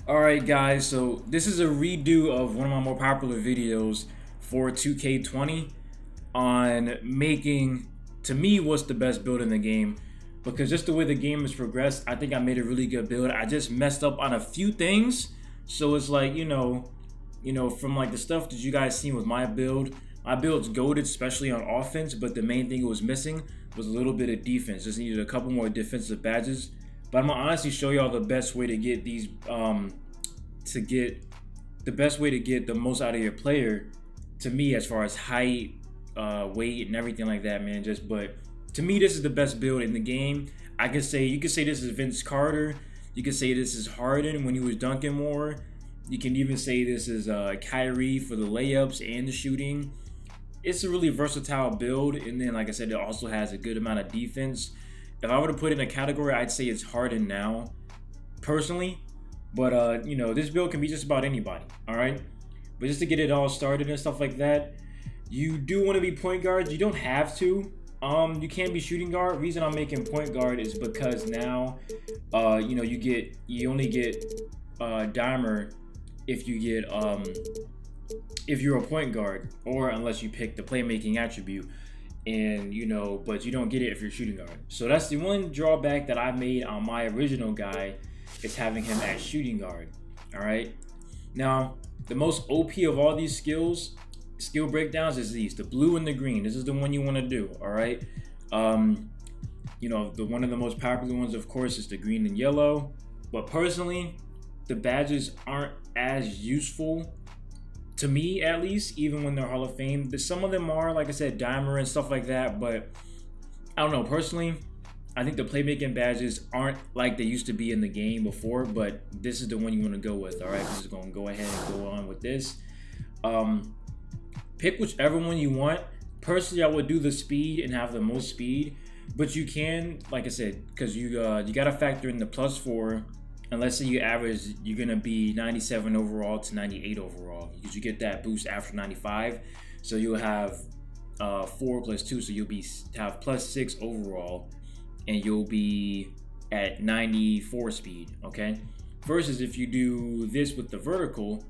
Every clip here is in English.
Alright guys, so this is a redo of one of my more popular videos for 2K20 on making, to me, what's the best build in the game. Because just the way the game has progressed, I think I made a really good build. I just messed up on a few things. So it's like, from like the stuff that you guys seen with my build's goated, especially on offense, but the main thing it was missing was a little bit of defense. Just needed a couple more defensive badges. But I'm gonna honestly show y'all the best way to get these, the best way to get the most out of your player, to me, as far as height, weight, and everything like that, man. But to me, this is the best build in the game. You could say this is Vince Carter. You could say this is Harden when he was dunking more. You can even say this is Kyrie for the layups and the shooting. It's a really versatile build, and then, like I said, it also has a good amount of defense. If I were to put it in a category, I'd say it's Harden now, personally. But, this build can be just about anybody, all right? But just to get it all started and stuff like that, you do want to be point guard. You don't have to. You can be shooting guard. Reason I'm making point guard is because now, you only get dimer if you get if you're a point guard, or unless you pick the playmaking attribute, and but you don't get it if you're shooting guard. So that's the one drawback that I made on my original guy, is having him at shooting guard. All right, now the most OP of all these skill breakdowns is the blue and the green. This is the one you want to do. All right, the one of the most popular ones, of course, is the green and yellow. But personally, the badges aren't as useful, to me at least, even when they're Hall of Fame. Some of them are, like I said, dimer and stuff like that, but I don't know. Personally, I think the playmaking badges aren't like they used to be in the game before, but this is the one you want to go with. All right, we're just going to go ahead and go on with this. Pick whichever one you want. Personally, I would do the speed and have the most speed, but you can, like I said, because you got to factor in the +4. And let's say you average, you're going to be 97 overall to 98 overall, because you get that boost after 95. So you'll have 4 + 2, so you'll have +6 overall, and you'll be at 94 speed, okay? Versus if you do this with the vertical,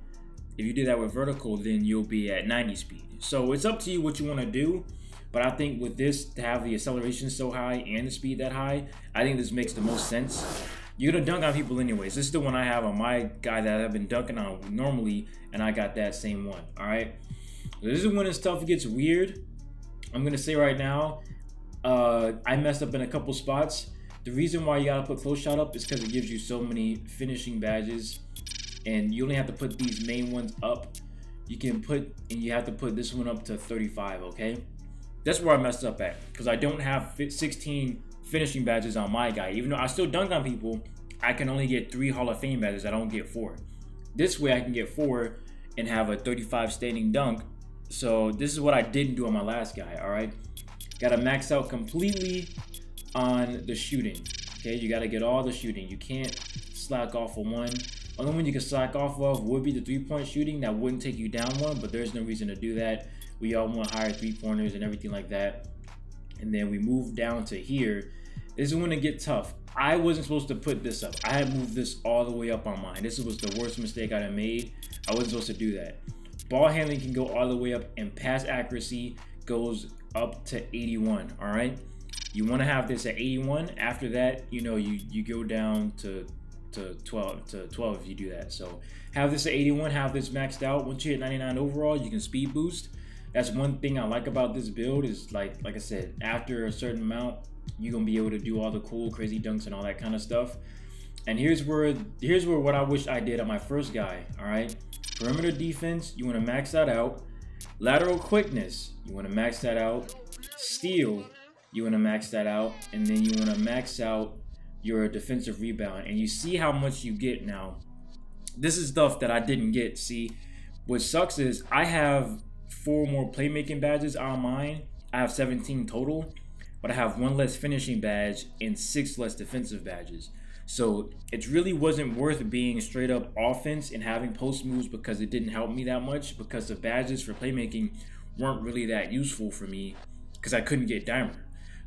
if you do that with vertical, then you'll be at 90 speed. So it's up to you what you want to do. But I think with this, to have the acceleration so high and the speed that high, I think this makes the most sense. You're gonna dunk on people anyways. This is the one I have on my guy that I've been dunking on normally, and I got that same one. All right, so this is when stuff gets weird. I'm gonna say right now, I messed up in a couple spots. The reason why you gotta put close shot up is because it gives you so many finishing badges, and you only have to put these main ones up. You have to put this one up to 35. Okay, that's where I messed up at, because I don't have 16 finishing badges on my guy. Even though I still dunk on people, I can only get 3 Hall of Fame badges. I don't get 4. This way I can get 4 and have a 35 standing dunk. So this is what I didn't do on my last guy. All right, gotta max out completely on the shooting. Okay, you gotta get all the shooting. You can't slack off of one. Only one you can slack off of would be the 3-point shooting. That wouldn't take you down one, but there's no reason to do that. We all want higher 3-pointers and everything like that. And then we move down to here. This is when it gets tough. I wasn't supposed to put this up. I had moved this all the way up on mine. This was the worst mistake I had made. I wasn't supposed to do that. Ball handling can go all the way up, and pass accuracy goes up to 81. All right, you want to have this at 81. After that, you go down to 12 if you do that. So have this at 81. Have this maxed out. Once you hit 99 overall, you can speed boost. That's one thing I like about this build, is like I said, after a certain amount, you're gonna be able to do all the cool, crazy dunks and all that kind of stuff. And here's where what I wish I did on my first guy. All right, perimeter defense, you want to max that out. Lateral quickness, you want to max that out. Steal, you want to max that out, and then you want to max out your defensive rebound. And you see how much you get now. This is stuff that I didn't get. See, what sucks is I have 4 more playmaking badges on mine. I have 17 total, but I have 1 less finishing badge and 6 less defensive badges. So it really wasn't worth being straight up offense and having post moves, because it didn't help me that much, because the badges for playmaking weren't really that useful for me, because I couldn't get dimer.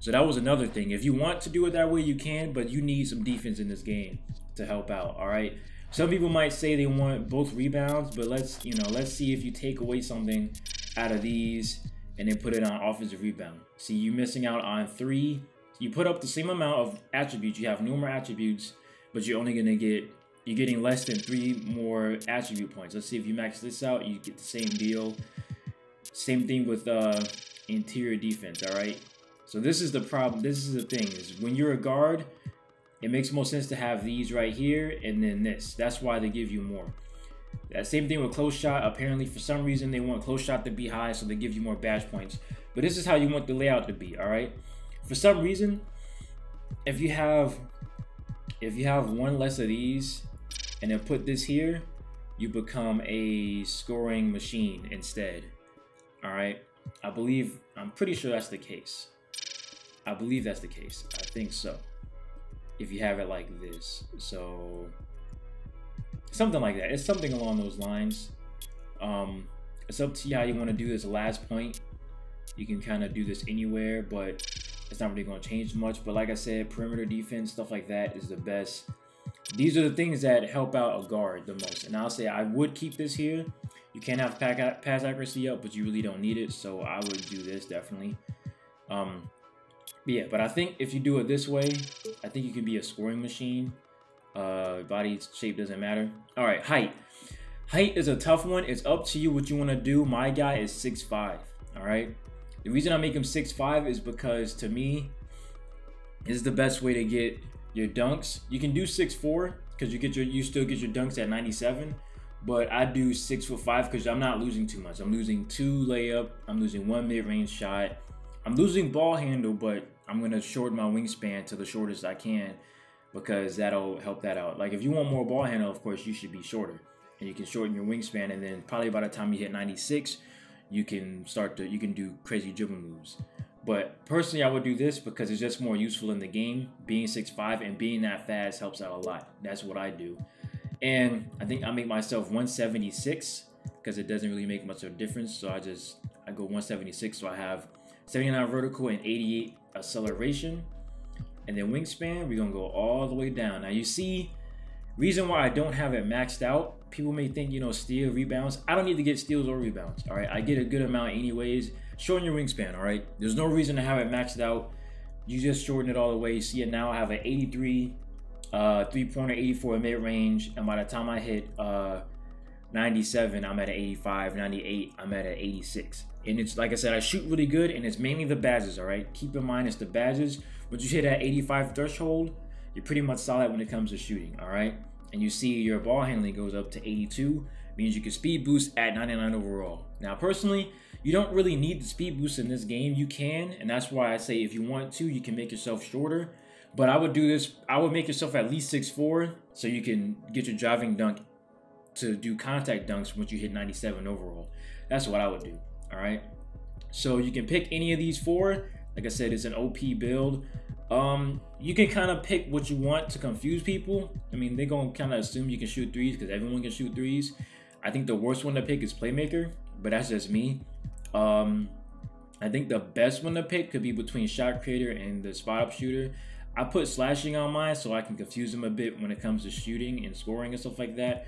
So that was another thing. If you want to do it that way, you can, but you need some defense in this game to help out. All right, Some people might say they want both rebounds, but let's see if you take away something out of these and then put it on offensive rebound. See, you're missing out on 3. You put up the same amount of attributes. You have no more attributes, but you're only gonna get, you're getting less than 3 more attribute points. Let's see if you max this out, you get the same deal. Same thing with interior defense. All right. So this is the problem. This is the thing, is when you're a guard, it makes more sense to have these right here and then this. That's why they give you more. That same thing with close shot. Apparently, for some reason, they want close shot to be high, so they give you more badge points. But this is how you want the layout to be, all right? For some reason, if you have one less of these and then put this here, you become a scoring machine instead, all right? I'm pretty sure that's the case. I believe that's the case. I think so. If you have it like this, so something like that. It's something along those lines. It's up to you how you want to do this last point. You can kind of do this anywhere, but it's not really going to change much. But like I said, perimeter defense, stuff like that is the best. These are the things that help out a guard the most. And I'll say I would keep this here. You can't have pass accuracy up, but you really don't need it. So I would do this definitely. Yeah, but I think if you do it this way, I think you can be a scoring machine. Body shape doesn't matter. All right, height. Height is a tough one. It's up to you what you want to do. My guy is 6'5". All right. The reason I make him 6'5" is because to me, this is the best way to get your dunks. You can do 6'4" because you still get your dunks at 97. But I do 6'5" because I'm not losing too much. I'm losing 2 layup. I'm losing 1 mid-range shot. I'm losing ball handle, but I'm going to shorten my wingspan to the shortest I can because that'll help that out. Like if you want more ball handle, of course, you should be shorter. And you can shorten your wingspan, and then probably by the time you hit 96, you can do crazy dribble moves. But personally, I would do this because it's just more useful in the game. Being 6'5" and being that fast helps out a lot. That's what I do. And I think I make myself 176 because it doesn't really make much of a difference. So I go 176, so I have 79 vertical and 88 acceleration. And then wingspan, we're gonna go all the way down. Now you see, reason why I don't have it maxed out, people may think, steal, rebounds. I don't need to get steals or rebounds, all right? I get a good amount anyways. Shorten your wingspan, all right? There's no reason to have it maxed out. You just shorten it all the way. See it now, I have an 83 3-pointer, 84 mid-range, and by the time I hit 97, I'm at an 85, 98, I'm at an 86. And it's like I said, I shoot really good, and it's mainly the badges, all right? Keep in mind, it's the badges. Once you hit that 85 threshold, you're pretty much solid when it comes to shooting, all right? And you see your ball handling goes up to 82, means you can speed boost at 99 overall. Now, personally, you don't really need the speed boost in this game. You can, and that's why I say if you want to, you can make yourself shorter. But I would do this, I would make yourself at least 6'4", so you can get your driving dunk to do contact dunks once you hit 97 overall. That's what I would do, all right? So you can pick any of these 4. Like I said, it's an OP build. You can kind of pick what you want to confuse people. I mean, they're going to kind of assume you can shoot threes because everyone can shoot threes. I think the worst one to pick is playmaker, but that's just me. I think the best one to pick could be between shot creator and the spot up shooter. I put slashing on mine so I can confuse them a bit when it comes to shooting and scoring and stuff like that.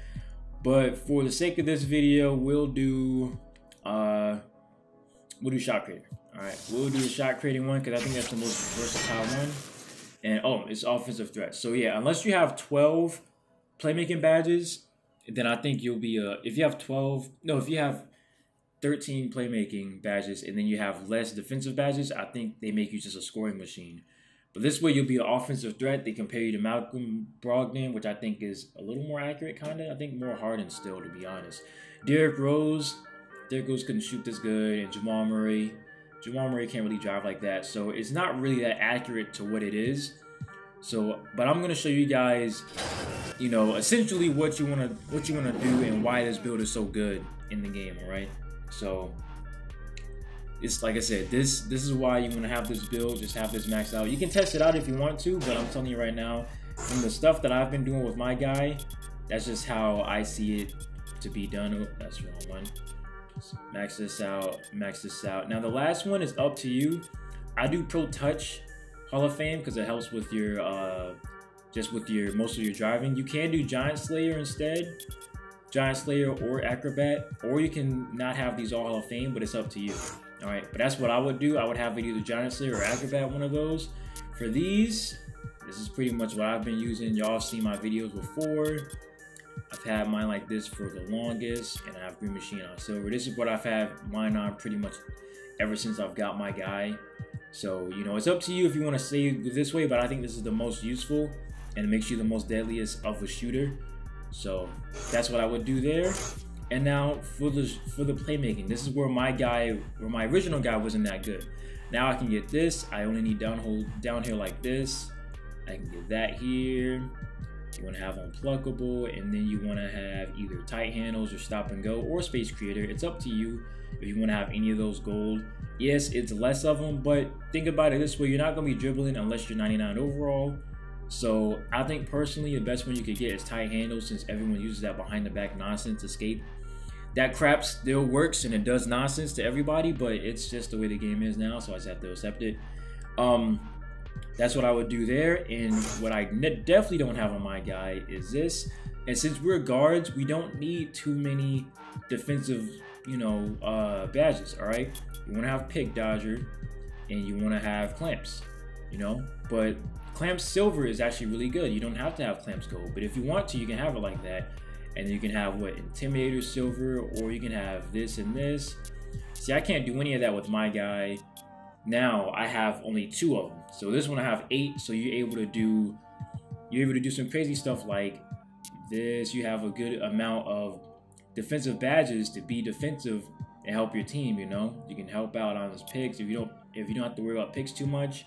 But for the sake of this video, we'll do shot creator. All right, we'll do the shot creating one because I think that's the most versatile one. And it's offensive threat. So yeah, unless you have 12 playmaking badges, then I think you'll be if you have 13 playmaking badges and then you have less defensive badges, I think they make you just a scoring machine. But this way you'll be an offensive threat. They compare you to Malcolm Brogdon, which I think is a little more accurate, kind of. I think more Harden still, to be honest. Derrick Rose couldn't shoot this good, and Jamal Murray can't really drive like that. So it's not really that accurate to what it is. So, but I'm gonna show you guys, essentially what you wanna do and why this build is so good in the game. All right. So it's like I said, this is why you want to have this build, just have this maxed out. You can test it out if you want to, but I'm telling you right now, from the stuff that I've been doing with my guy, that's just how I see it to be done. Oh, that's the wrong one. Max this out, max this out. Now the last one is up to you. I do Pro Touch Hall of Fame because it helps with your just with your most of your driving. You can do Giant Slayer instead, Giant Slayer or Acrobat, or you can not have these all Hall of Fame, but it's up to you. All right, but that's what I would do. I would have it either Giant Slayer or Acrobat, one of those. For these, this is pretty much what I've been using. Y'all have seen my videos before. I've had mine like this for the longest, and I have Green Machine on Silver. This is what I've had mine on pretty much ever since I've got my guy. So, you know, it's up to you if you want to save this way, but I think this is the most useful, and it makes you the most deadliest of a shooter. So that's what I would do there. And now for the playmaking, this is where my original guy wasn't that good. Now I can get this. I only need downhill like this. I can get that here. You want to have unpluckable, and then you want to have either tight handles or stop and go or space creator. It's up to you if you want to have any of those gold. Yes, it's less of them, but think about it this way: you're not going to be dribbling unless you're 99 overall. So I think personally the best one you could get is tight handles, since everyone uses that behind the back nonsense escape. That crap still works and it does nonsense to everybody, but it's just the way the game is now, so I just have to accept it. That's what I would do there. And what I definitely don't have on my guy is this. And since we're guards, we don't need too many defensive, you know, badges. All right, you want to have Pick Dodger, and you want to have Clamps, you know. But Clamps Silver is actually really good. You don't have to have Clamps Gold, but if you want to, you can have it like that. And you can have what, Intimidator Silver, or you can have this and this. See, I can't do any of that with my guy. Now I have only 2 of them. So this one I have 8. So you're able to do some crazy stuff like this. You have a good amount of defensive badges to be defensive and help your team. You know, you can help out on those picks. If you don't have to worry about picks too much,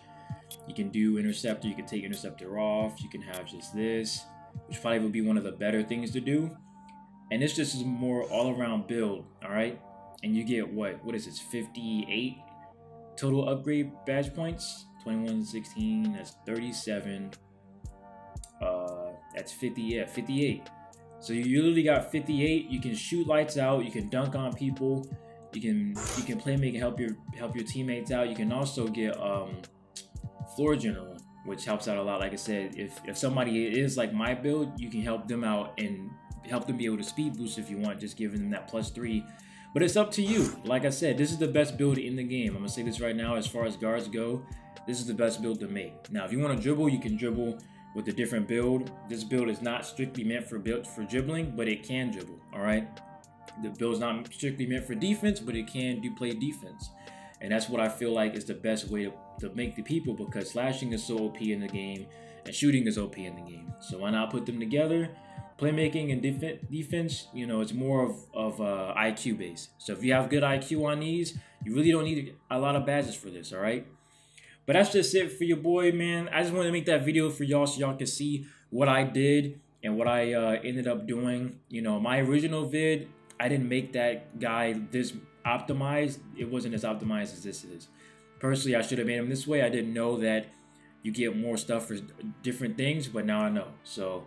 you can do Interceptor. You can take Interceptor off. You can have just this, which probably would be one of the better things to do. And this just is more all-around build, all right? And you get what is this, 58 total upgrade badge points? 21, 16, that's 37. That's 50, yeah, 58. So you literally got 58. You can shoot lights out, you can dunk on people, you can play make and help your teammates out. You can also get floor general, which helps out a lot. Like I said, if somebody is like my build, you can help them out and help them be able to speed boost if you want, just giving them that +3. But it's up to you. Like I said, this is the best build in the game. I'm gonna say this right now, as far as guards go, this is the best build to make. Now, if you want to dribble, you can dribble with a different build. This build is not strictly meant for dribbling, but it can dribble. All right, the build is not strictly meant for defense, but it can play defense. And that's what I feel like is the best way to make the people, because slashing is so OP in the game and shooting is OP in the game. So why not put them together? Playmaking and defense, you know, it's more of IQ based. So if you have good IQ on these, you really don't need a lot of badges for this, all right? But that's just it for your boy, man. I just wanted to make that video for y'all so y'all can see what I did and what I ended up doing. You know, my original vid, I didn't make that guy this optimized. It wasn't as optimized as this is. Personally, I should have made him this way. I didn't know that you get more stuff for different things, but now I know. So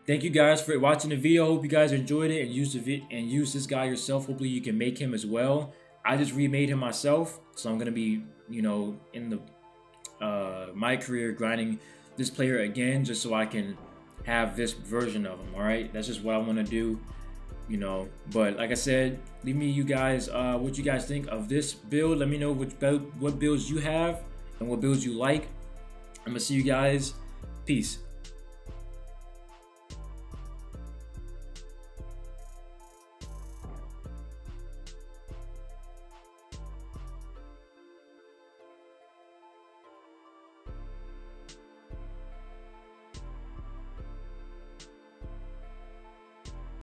thank you guys for watching the video. Hope you guys enjoyed it and use this guy yourself. Hopefully you can make him as well. I just remade him myself, so I'm gonna be, you know, in the my career grinding this player again, just so I can have this version of him. All right, that's just what I want to do, you know. But like I said, leave me you guys what you guys think of this build. Let me know what builds you have and what builds you like. I'm gonna see you guys. Peace.